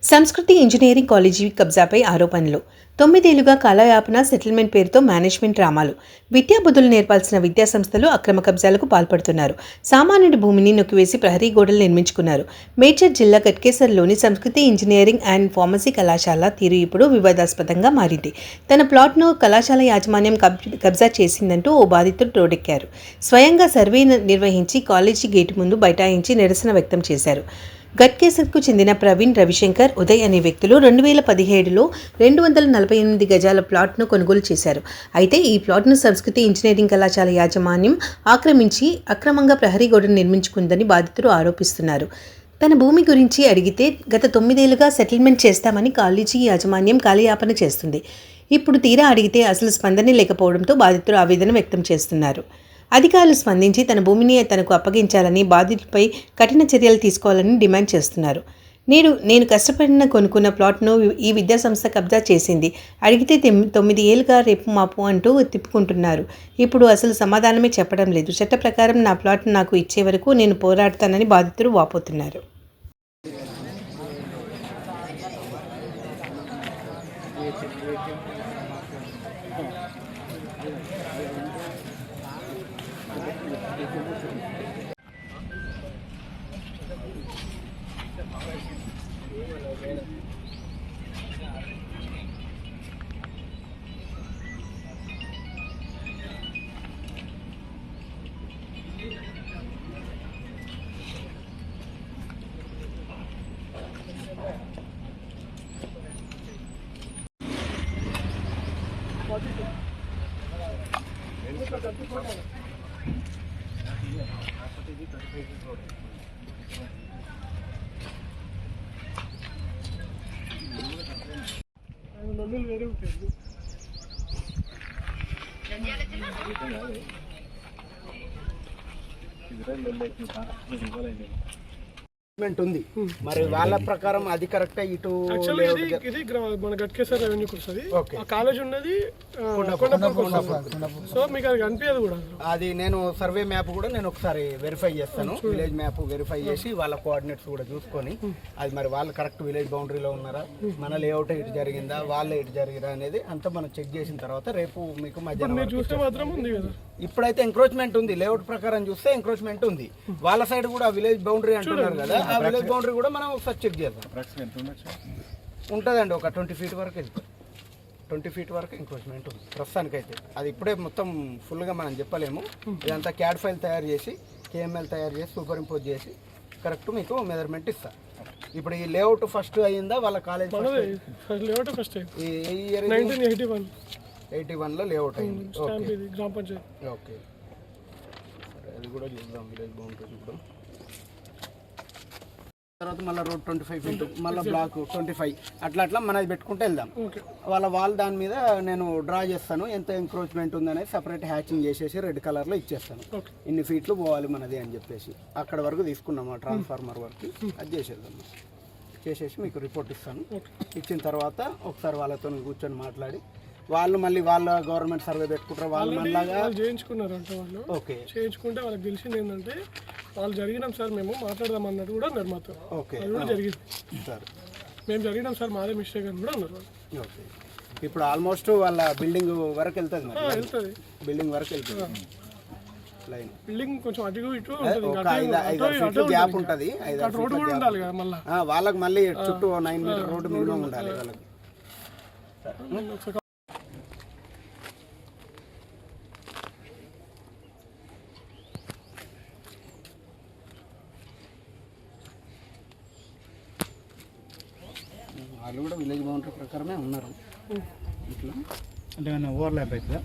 సంస్కృతి engineering college కబ్జాపై ఆరోపణలు. 9 ఏళ్లుగా కాలయాపన, సెటిల్మెంట్ పేరుతో మేనేజ్మెంట్ డ్రామాలు. విద్యాబుద్ధులు నేర్పాల్సిన విద్యాసంస్థలు అక్రమ కబ్జాలకు పాల్పడుతున్నారు. సామాన్యుడి భూమిని నొక్కివేసి ప్రహరీ గోడలు నిర్మించుకున్నారు. మేడ్చల్ జిల్లా గట్కేసర్లోని సంస్కృతి ఇంజనీరింగ్ అండ్ ఫార్మసీ కళాశాల తీరు ఇప్పుడు వివాదాస్పదంగా మారింది. తన ప్లాట్ను కళాశాల యాజమాన్యం కబ్జా చేసిందంటూ ఓ బాధితుడు రోడ్డెక్కారు. స్వయంగా సర్వే నిర్వహించి కాలేజీ గేటు ముందు బైఠాయించి నిరసన వ్యక్తం చేశారు. గట్కేసర్కు చెందిన ప్రవీణ్, రవిశంకర్, ఉదయ్ అనే వ్యక్తులు 2017లో 248 గజాల ప్లాట్ను కొనుగోలు చేశారు. అయితే ఈ ప్లాట్ను సంస్కృతి ఇంజనీరింగ్ కళాశాల యాజమాన్యం ఆక్రమించి అక్రమంగా ప్రహరీ గోడను నిర్మించుకుందని బాధితులు ఆరోపిస్తున్నారు. తన భూమి గురించి అడిగితే గత 9 ఏళ్లుగా సెటిల్మెంట్ చేస్తామని కాలేజీ యాజమాన్యం కాలయాపన చేస్తుంది. ఇప్పుడు తీరా అడిగితే అసలు స్పందనే లేకపోవడంతో బాధితులు ఆవేదన వ్యక్తం చేస్తున్నారు. అధికారులు స్పందించి తన భూమిని తనకు అప్పగించాలని, బాధితులపై కఠిన చర్యలు తీసుకోవాలని డిమాండ్ చేస్తున్నారు. నేను కష్టపడిన కొనుక్కున్న ప్లాట్ను ఈ విద్యాసంస్థ కబ్జా చేసింది. అడిగితే 9 ఏళ్ళుగా రేపు మాపు అంటూ తిప్పుకుంటున్నారు. ఇప్పుడు అసలు సమాధానమే చెప్పడం లేదు. చట్ట ప్రకారం నా ప్లాట్ నాకు ఇచ్చే వరకు నేను పోరాడతానని బాధితులు వాపోతున్నారు. ఉంది మరి వాళ్ళ ప్రకారం అది కరెక్ట్. ఇటు ఇది మన గట్కేసర్ రెవెన్యూకి వస్తుంది. ఆ కాలేజ్ ఉన్నది సో మీకు అది కనిపించదు కూడా. అది నేను సర్వే మ్యాప్ కూడా నేను ఒకసారి వెరిఫై చేస్తాను. విలేజ్ మ్యాప్ వెరిఫై చేసి వాళ్ళ కోఆర్డినేట్స్ కూడా చూసుకొని అది మరి వాళ్ళు కరెక్ట్ విలేజ్ బౌండరీలో ఉన్నారా, మన లేఅవుట్ ఇటు జరిగిందా, వాళ్ళే ఇటు జరిగిరా అనేది అంతా మనం చెక్ చేసిన తర్వాత రేపు మీకు మధ్యాహ్నం చూస్తే మాత్రం ఉంది కదా. ఇప్పుడైతే ఎంక్రోచ్మెంట్ ఉంది. లేఅవుట్ ప్రకారం చూస్తే ఎంక్రోచ్మెంట్ ఉంది. వాళ్ళ సైడ్ కూడా విలేజ్ బౌండరీ అంటున్నారు కదా, ఆ విలేజ్ బౌండరీ కూడా మనం ఒకసారి చెక్ చేద్దాం. ఉంటుందండి ఒక 20 ఫీట్ వరకు వెళ్తుంది. 20 ఫీట్ వరకు ఎంక్రోచ్మెంట్ ఉంది ప్రస్తుతానికైతే. అది ఇప్పుడే మొత్తం ఫుల్గా మనం చెప్పలేము. ఇదంతా క్యాడ్ ఫైల్ తయారు చేసి, కేఎంఎల్ తయారు చేసి, సూపర్ ఇంపోజ్ చేసి కరెక్ట్ మీకు మెజర్మెంట్ ఇస్తా. ఇప్పుడు ఈ లేఅవుట్ ఫస్ట్ అయ్యిందా వాళ్ళ కాలేజ్? లేఅవుట్ ఫస్ట్ ఈ ఇయర్ 1981లో లేఅవుట్ అయింది. గ్రామ పంచాయతీ. ఓకే, అది కూడా చూద్దాం. విలేజ్ బౌండరీ చూద్దాం. తర్వాత మళ్ళీ రోడ్ 25 ఫీట్, మళ్ళీ బ్లాక్ 25, అట్లా మనది పెట్టుకుంటూ వెళ్దాం. వాళ్ళ దాని మీద నేను డ్రా చేస్తాను ఎంత ఎంక్రోచ్మెంట్ ఉందనేది సపరేట్ హ్యాచింగ్ చేసేసి రెడ్ కలర్లో ఇచ్చేస్తాను. ఇన్ని ఫీట్లు పోవాలి మనది అని చెప్పేసి అక్కడ వరకు తీసుకున్నాము. ఆ ట్రాన్స్ఫార్మర్ వరకు అది చేసేద్దాం. చేసేసి మీకు రిపోర్ట్ ఇస్తాను. ఇచ్చిన తర్వాత ఒకసారి వాళ్ళతో కూర్చొని మాట్లాడి వాళ్ళు మళ్ళీ వాళ్ళ గవర్నమెంట్ సర్వే పెట్టుకుంటారు. వాళ్ళు మళ్ళీ చేయించుకున్నారంట. వాళ్ళు ఓకే చేయించుకుంటే వాళ్ళకి తెలిసింది ఏంటంటే వాళ్ళు జరిగినాం సార్, మేము మాట్లాడదాం అన్నట్టు కూడా అన్నారు మాతో. ఓకే, అది కూడా జరిగింది సార్, మేము జరిగినాం సార్, మాదే మిస్టేక్ అని కూడా అన్నారు. ఓకే, ఇప్పుడు ఆల్మోస్ట్ వాళ్ళ బిల్డింగ్ వరకు వెళ్తుంది. బిల్డింగ్ వరకు వెళ్తుంది. లైన్ బిల్డింగ్ కొంచెం అటు ఇటు గ్యాప్ ఉంటుంది. రోడ్డు కూడా ఉండాలి కదా మళ్ళీ వాళ్ళకి. మళ్ళీ చుట్టూ 9 మీటర్ రోడ్డు మినిమం ఉండాలి వాళ్ళకి. వాళ్ళు కూడా విలేజ్ బౌండరీ ప్రకారమే ఉన్నారు. ఇట్లా అంటే ఓవర్లాప్ అవుతుందా?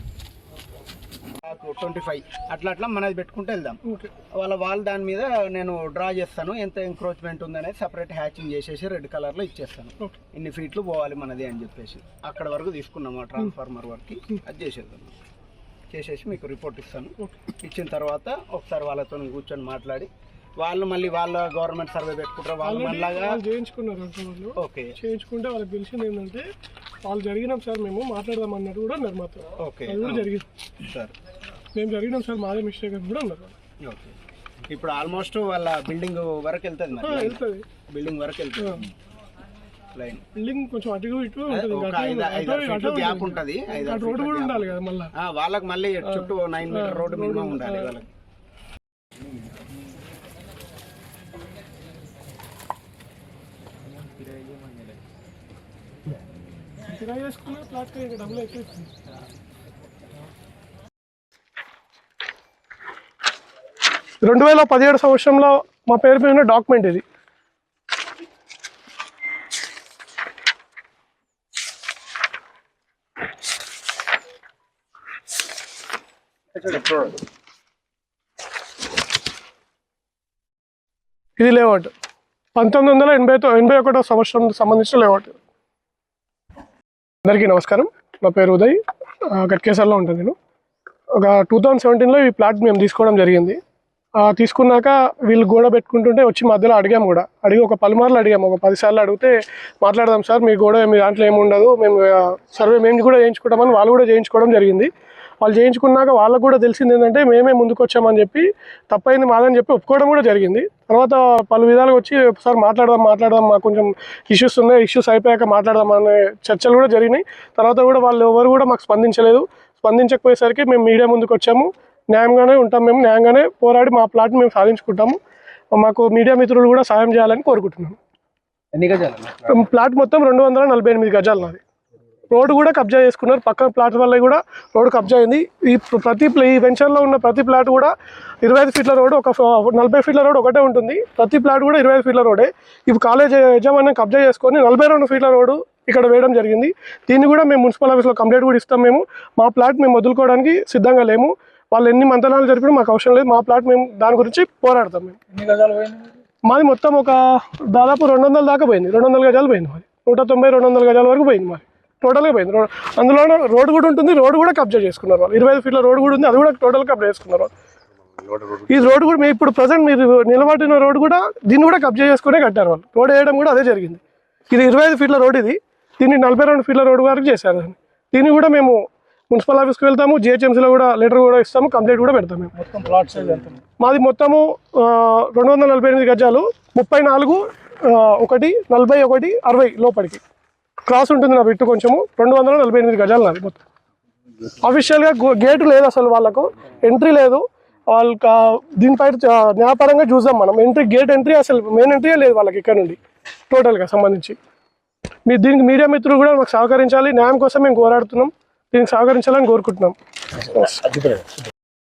25 అట్లా మనది పెట్టుకుంటూ వెళ్దాం. వాళ్ళ దాని మీద నేను డ్రా చేస్తాను ఎంత ఎంక్రోచ్మెంట్ ఉందనేది సపరేట్ హ్యాచింగ్ చేసేసి రెడ్ కలర్లో ఇచ్చేస్తాను. ఇన్ని ఫీట్లు పోవాలి మనది అని చెప్పేసి అక్కడ వరకు తీసుకున్నాము. ఆ ట్రాన్స్ఫార్మర్ వరకు అది చేసేద్దాం. చేసేసి మీకు రిపోర్ట్ ఇస్తాను. ఇచ్చిన తర్వాత ఒకసారి వాళ్ళతో కూర్చొని మాట్లాడి వాళ్ళు మళ్ళీ వాళ్ళ గవర్నమెంట్ సర్వే పెట్టుకుంటారు. వాళ్ళు చేయించుకున్నారు. ఓకే చేయించుకుంటే వాళ్ళకి తెలిసింది ఏంటంటే వాళ్ళు జరిగినాం సార్, మేము మాట్లాడదాం అన్నట్టు కూడా అన్నారు మాతో. ఓకే, అది కూడా జరిగింది సార్, మేము జరిగినాం సార్, మాదే మిస్టేక్ అని కూడా అన్నారు. ఓకే, ఇప్పుడు ఆల్మోస్ట్ వాళ్ళ బిల్డింగ్ వరకు వెళ్తుంది. బిల్డింగ్ వరకు వెళ్తుంది. లైన్ బిల్డింగ్ కొంచెం అటు ఇటు ఉంటుంది, ఒక 5 ఫీట్లు గ్యాప్ ఉంటుంది. రోడ్డు కూడా ఉండాలి కదా మళ్ళీ. వాళ్ళకి మళ్ళీ చుట్టూ 9 మీటర్ రోడ్డు మినిమం ఉండాలి వాళ్ళకి. కిరాయి చేసుకున్న ఫ్లాట్ డబ్బులు ఎక్కువ. 2017 సంవత్సరంలో మా పేరు మీద డాక్యుమెంట్ ఇది. ఇది లేఅవుట్ 1981 సంవత్సరం సంబంధించిన లేఅవుట్. అందరికీ నమస్కారం, నా పేరు ఉదయ్, గట్కేసర్లో ఉంటాను నేను. ఒక 2017లో ఈ ప్లాట్ మేము తీసుకోవడం జరిగింది. తీసుకున్నాక వీళ్ళు గోడ పెట్టుకుంటుంటే వచ్చి మధ్యలో అడిగాము కూడా. ఒక పలుమార్లు అడిగాము, ఒక 10 సార్లు అడిగితే మాట్లాడదాం సార్, మీ గోడ మీ దాంట్లో ఏముండదు, మేము సర్వే మేము కూడా చేయించుకుంటామని వాళ్ళు కూడా చేయించుకోవడం జరిగింది. వాళ్ళు చేయించుకున్నాక వాళ్ళకు కూడా తెలిసింది ఏంటంటే మేమే ముందుకు వచ్చామని చెప్పి, తప్పైంది మాదని చెప్పి ఒప్పుకోవడం కూడా జరిగింది. తర్వాత పలు విధాలుగా వచ్చి సార్ మాట్లాడదాం మాకు కొంచెం ఇష్యూస్ ఉన్నాయి, ఇష్యూస్ అయిపోయాక మాట్లాడదాం అనే చర్చలు కూడా జరిగినాయి. తర్వాత కూడా వాళ్ళు ఎవరు కూడా మాకు స్పందించకపోయేసరికి మేము మీడియా ముందుకు వచ్చాము. న్యాయంగానే ఉంటాం, మేము న్యాయంగానే పోరాడి మా ప్లాట్ని మేము సాధించుకుంటాము. మాకు మీడియా మిత్రులు కూడా సాయం చేయాలని కోరుకుంటున్నాము. ఎన్ని గజాలు? ప్లాట్ మొత్తం 248 గజాలు నాది. రోడ్డు కూడా కబ్జా చేసుకున్నారు, పక్కన ప్లాట్ వల్ల కూడా రోడ్డు కబ్జా అయింది. ఈ వెంచర్లో ఉన్న ప్రతి ప్లాట్ కూడా 25 ఫీట్ల రోడ్డు, ఒక 40 ఫీట్ల రోడ్డు ఒకటే ఉంటుంది. ప్రతి ప్లాట్ కూడా 25 ఫీట్ల రోడ్డే. ఇప్పుడు కాలేజ్ యజమాన్యం కబ్జా చేసుకొని 42 ఫీట్ల రోడ్డు ఇక్కడ వేయడం జరిగింది. దీన్ని కూడా మేము మున్సిపల్ ఆఫీస్లో కంప్లైంట్ కూడా ఇస్తాం. మా ప్లాట్ మేము వదులుకోవడానికి సిద్ధంగా లేము. వాళ్ళు ఎన్ని మంతనాలు జరిపినా మాకు అవసరం లేదు. మా ప్లాట్ మేము దాని గురించి పోరాడతాం. మాది మొత్తం ఒక దాదాపు 200 దాకా పోయింది. 200 గజాలు పోయింది మాది. 190-200 గజాల వరకు పోయింది మాది. టోటల్గా పోయింది. అందులో రోడ్డు కూడా ఉంటుంది, రోడ్డు కూడా కబ్జా చేసుకున్నారు వాళ్ళు. 25 ఫీట్ల రోడ్డు కూడా ఉంది, అది కూడా టోటల్ కబ్జా చేసుకున్నారు వాళ్ళు. ఈ రోడ్డు కూడా మేము ఇప్పుడు ప్రజెంట్ మీరు నిలబడిన రోడ్డు కూడా దీన్ని కూడా కబ్జా చేసుకునే కట్టారు వాళ్ళు. రోడ్ వేయడం కూడా అదే జరిగింది. ఇది 25 ఫీట్ల రోడ్డు, దీన్ని 42 ఫీట్ల రోడ్డు వరకు చేశారు. దీన్ని కూడా మేము మున్సిపల్ ఆఫీస్కి వెళ్తాము, జిహెచ్ఎంసీలో కూడా లెటర్ కూడా ఇస్తాము, కంప్లైంట్ కూడా పెడతాము. మొత్తం ప్లాట్ సైజ్ ఎంత? మాది మొత్తము 248 గజాలు, 34 1 41 60 లోపలికి క్రాస్ ఉంటుంది నా బిట్టు కొంచెము. 248 గజాలు నాది మొత్తం. అఫీషియల్గా గేటు లేదు, అసలు వాళ్ళకు ఎంట్రీ లేదు. వాళ్ళకి దీనిపై న్యాయపరంగా చూసాం మనం. గేట్ ఎంట్రీ అసలు మెయిన్ ఎంట్రీ లేదు వాళ్ళకి ఇక్కడ నుండి టోటల్గా సంబంధించి. దీనికి మీడియా మిత్రులు కూడా మాకు సహకరించాలి, న్యాయం కోసం మేము పోరాడుతున్నాం, దీనికి సహకరించాలని కోరుకుంటున్నాం.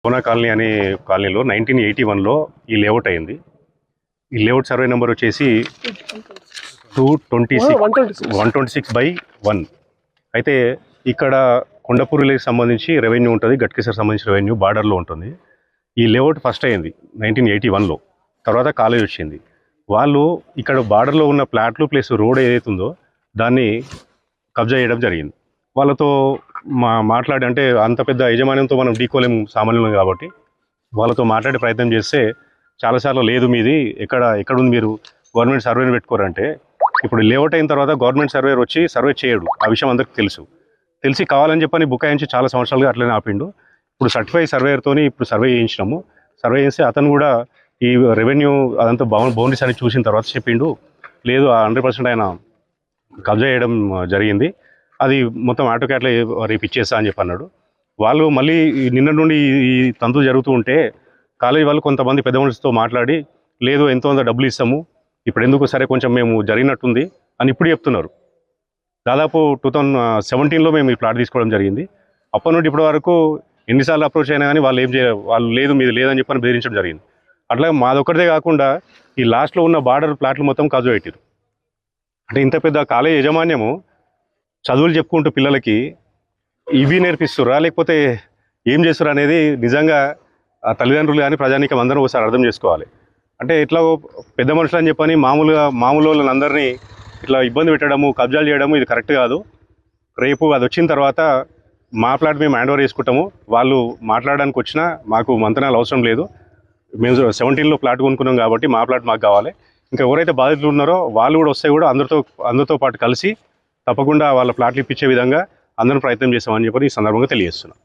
కోనా కాలనీ అనే కాలనీలో 1981లో ఈ లేఅవుట్ అయింది. ఈ లేఅవుట్ సర్వే నెంబర్ వచ్చేసి 126/1. అయితే ఇక్కడ కొండపూరికి సంబంధించి రెవెన్యూ ఉంటుంది, గట్కేసర్ సంబంధించిన రెవెన్యూ బార్డర్లో ఉంటుంది. ఈ లేఅవుట్ ఫస్ట్ అయింది 1981లో. తర్వాత కాలేజ్ వచ్చింది. వాళ్ళు ఇక్కడ బార్డర్లో ఉన్న ప్లాట్లు ప్లస్ రోడ్ ఏదైతే ఉందో దాన్ని కబ్జా చేయడం జరిగింది. వాళ్ళతో మాట్లాడి, అంటే అంత పెద్ద యజమాన్యంతో మనం ఢీకోలేం సామాన్యులం కాబట్టి వాళ్ళతో మాట్లాడే ప్రయత్నం చేస్తే చాలాసార్లు లేదు మీది ఎక్కడుంది, మీరు గవర్నమెంట్ సర్వేని పెట్టుకోరంటే, ఇప్పుడు లేఅవుట్ అయిన తర్వాత గవర్నమెంట్ సర్వేర్ వచ్చి సర్వే చేయడు, ఆ విషయం అందరికీ తెలిసి కావాలని చెప్పని బుకాయించి చాలా సంవత్సరాలుగా అట్లనే ఆపిండు. ఇప్పుడు సర్టిఫైడ్ సర్వేయర్తో ఇప్పుడు సర్వే చేయించినాము. సర్వే చేస్తే అతను కూడా ఈ రెవెన్యూ అదంతా బౌండరీస్ అని చూసిన తర్వాత చెప్పిండు, లేదు 100% ఆయన కబ్జా చేయడం జరిగింది, అది మొత్తం ఆటో క్యాట్లో రేపు ఇచ్చేస్తా అని చెప్పి అన్నాడు. వాళ్ళు మళ్ళీ నిన్న నుండి ఈ తంతు జరుగుతూ ఉంటే కాలేజీ వాళ్ళు కొంతమంది పెద్ద మనుషులతో మాట్లాడి, లేదు ఎంతో అంత డబ్బులు ఇస్తాము, ఇప్పుడు ఎందుకు, సరే కొంచెం మేము జరిగినట్టుంది అని ఇప్పుడు చెప్తున్నారు. దాదాపు 2017లో మేము ఈ ప్లాట్ తీసుకోవడం జరిగింది. అప్పటి నుండి ఇప్పటి వరకు ఎన్నిసార్లు అప్రోచ్ అయినా కానీ వాళ్ళు లేదు మీది లేదని చెప్పని బెదిరించడం జరిగింది. అట్లా మాదొక్కటిదే కాకుండా ఈ లాస్ట్లో ఉన్న బార్డర్ ప్లాట్లు మొత్తం కబ్జా పెట్టారు. అంటే ఇంత పెద్ద కాలేజ్ యజమాన్యము చదువులు చెప్పుకుంటూ పిల్లలకి ఇవి నేర్పిస్తురా లేకపోతే ఏం చేస్తురా అనేది నిజంగా తల్లిదండ్రులు కానీ ప్రజానీకం అందరూ ఒకసారి అర్థం చేసుకోవాలి. అంటే ఇట్లా పెద్ద మనుషులు అని చెప్పని మామూలు వాళ్ళందరినీ ఇట్లా ఇబ్బంది పెట్టడము, కబ్జాలు చేయడము ఇది కరెక్ట్ కాదు. రేపు అది వచ్చిన తర్వాత మా ప్లాట్ మేము హ్యాండ్ ఓవర్ చేసుకుంటాము. వాళ్ళు మాట్లాడడానికి వచ్చినా మాకు మంతనాలు అవసరం లేదు. మేము 17లో ప్లాట్ కొనుక్కున్నాం కాబట్టి మా ప్లాట్ మాకు కావాలి. ఇంకా ఎవరైతే బాధితులు ఉన్నారో వాళ్ళు కూడా వస్తే కూడా అందరితో పాటు కలిసి తప్పకుండా వాళ్ళ ప్లాట్లు ఇప్పించే విధంగా అందరం ప్రయత్నం చేస్తామని చెప్పి ఈ సందర్భంగా తెలియజేస్తున్నాం.